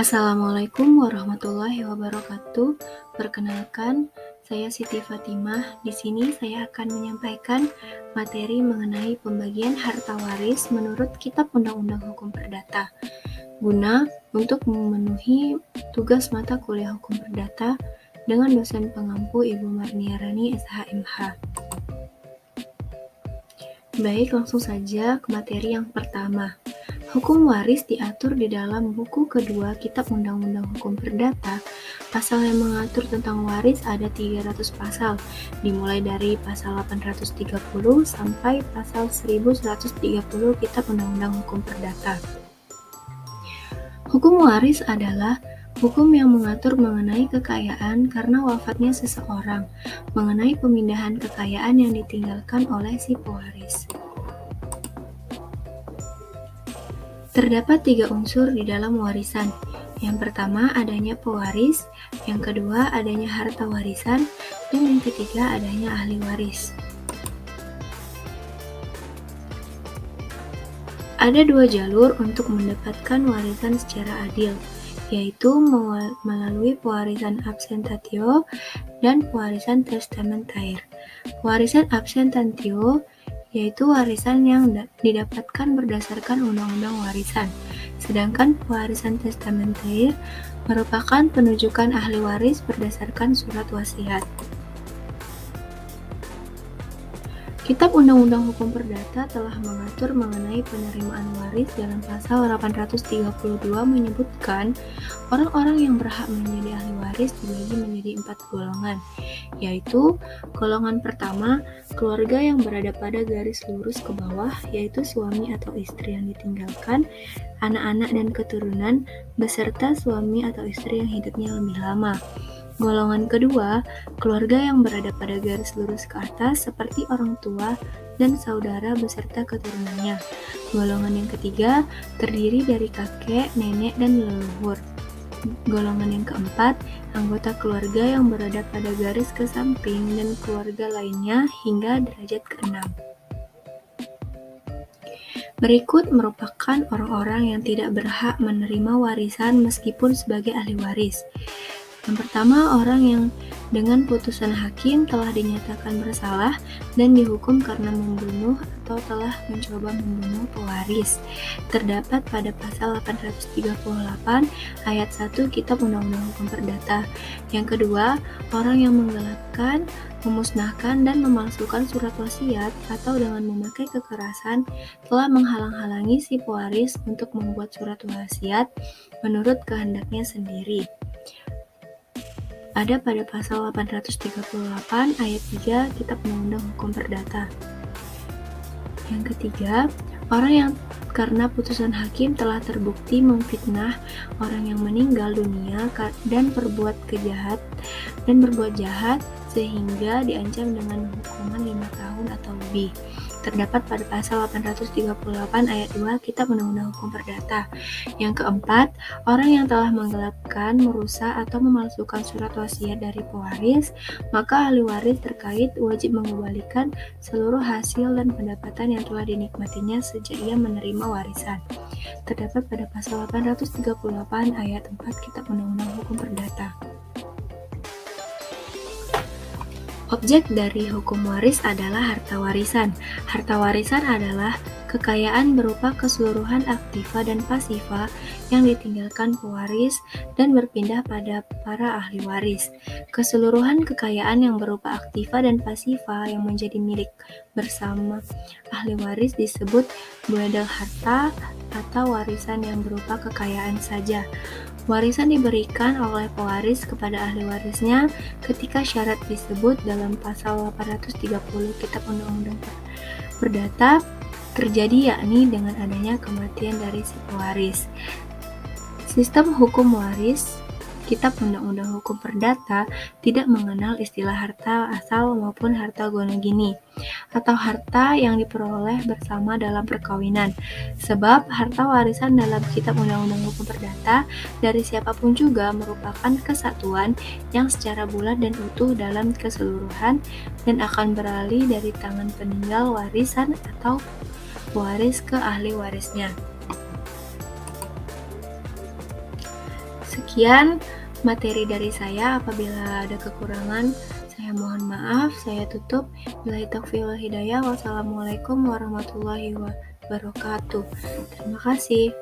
Assalamualaikum warahmatullahi wabarakatuh. Perkenalkan, saya Siti Fatimah. Di sini saya akan menyampaikan materi mengenai pembagian harta waris menurut Kitab Undang-Undang Hukum Perdata, guna untuk memenuhi tugas mata kuliah Hukum Perdata dengan dosen pengampu Ibu Marniarani SHMH. Baik, langsung saja ke materi yang pertama. Hukum waris diatur di dalam buku kedua Kitab Undang-Undang Hukum Perdata. Pasal yang mengatur tentang waris ada 300 pasal, dimulai dari pasal 830 sampai pasal 1130 Kitab Undang-Undang Hukum Perdata. Hukum waris adalah hukum yang mengatur mengenai kekayaan karena wafatnya seseorang, mengenai pemindahan kekayaan yang ditinggalkan oleh si pewaris. Terdapat 3 unsur di dalam warisan. Yang pertama adanya pewaris, yang kedua adanya harta warisan, dan yang ketiga adanya ahli waris. Ada 2 jalur untuk mendapatkan warisan secara adil, yaitu melalui pewarisan absentatio dan pewarisan testamentaire. Pewarisan absentatio yaitu warisan yang didapatkan berdasarkan undang-undang warisan. Sedangkan pewarisan testamentaire merupakan penunjukan ahli waris berdasarkan surat wasiat. Kitab Undang-Undang Hukum Perdata telah mengatur mengenai penerimaan waris dalam pasal 832 menyebutkan orang-orang yang berhak menjadi ahli waris dibagi menjadi 4 golongan, yaitu golongan pertama, keluarga yang berada pada garis lurus ke bawah, yaitu suami atau istri yang ditinggalkan, anak-anak dan keturunan, beserta suami atau istri yang hidupnya lebih lama. Golongan kedua, keluarga yang berada pada garis lurus ke atas seperti orang tua dan saudara beserta keturunannya. Golongan yang ketiga, terdiri dari kakek, nenek, dan leluhur. Golongan yang keempat, anggota keluarga yang berada pada garis ke samping dan keluarga lainnya hingga derajat ke-6. Berikut merupakan orang-orang yang tidak berhak menerima warisan meskipun sebagai ahli waris. Yang pertama, orang yang dengan putusan hakim telah dinyatakan bersalah dan dihukum karena membunuh atau telah mencoba membunuh pewaris. Terdapat pada pasal 838 ayat 1 Kitab Undang-Undang Hukum Perdata. Yang kedua, orang yang menggelapkan, memusnahkan, dan memalsukan surat wasiat atau dengan memakai kekerasan telah menghalang-halangi si pewaris untuk membuat surat wasiat menurut kehendaknya sendiri. Ada pada pasal 838 ayat 3 Kitab Undang-Undang Hukum Perdata. Yang ketiga, orang yang karena putusan hakim telah terbukti memfitnah orang yang meninggal dunia dan berbuat jahat sehingga diancam dengan hukuman 5 tahun atau lebih. Terdapat pada pasal 838 ayat 2 Kitab Undang-Undang Hukum Perdata. Yang keempat, orang yang telah menggelapkan, merusak, atau memalsukan surat wasiat dari pewaris, maka ahli waris terkait wajib mengembalikan seluruh hasil dan pendapatan yang telah dinikmatinya sejak ia menerima warisan. Terdapat pada pasal 838 ayat 4 Kitab Undang-Undang Hukum Perdata. Objek dari hukum waris adalah harta warisan. Harta warisan adalah kekayaan berupa keseluruhan aktiva dan pasiva yang ditinggalkan pewaris dan berpindah pada para ahli waris. Keseluruhan kekayaan yang berupa aktiva dan pasiva yang menjadi milik bersama ahli waris disebut buedel harta atau warisan yang berupa kekayaan saja. Warisan diberikan oleh pewaris kepada ahli warisnya ketika syarat disebut dalam pasal 830 Kitab Undang-Undang Perdata terjadi, yakni dengan adanya kematian dari si pewaris. Sistem hukum waris Kitab Undang-Undang Hukum Perdata tidak mengenal istilah harta asal maupun harta gonogini atau harta yang diperoleh bersama dalam perkawinan, sebab harta warisan dalam Kitab Undang-Undang Hukum Perdata dari siapapun juga merupakan kesatuan yang secara bulat dan utuh dalam keseluruhan dan akan beralih dari tangan peninggal warisan atau waris ke ahli warisnya. Sekian materi dari saya. Apabila ada kekurangan, saya mohon maaf. Saya tutup. Billahi taufiq wal hidayah. Wassalamualaikum warahmatullahi wabarakatuh. Terima kasih.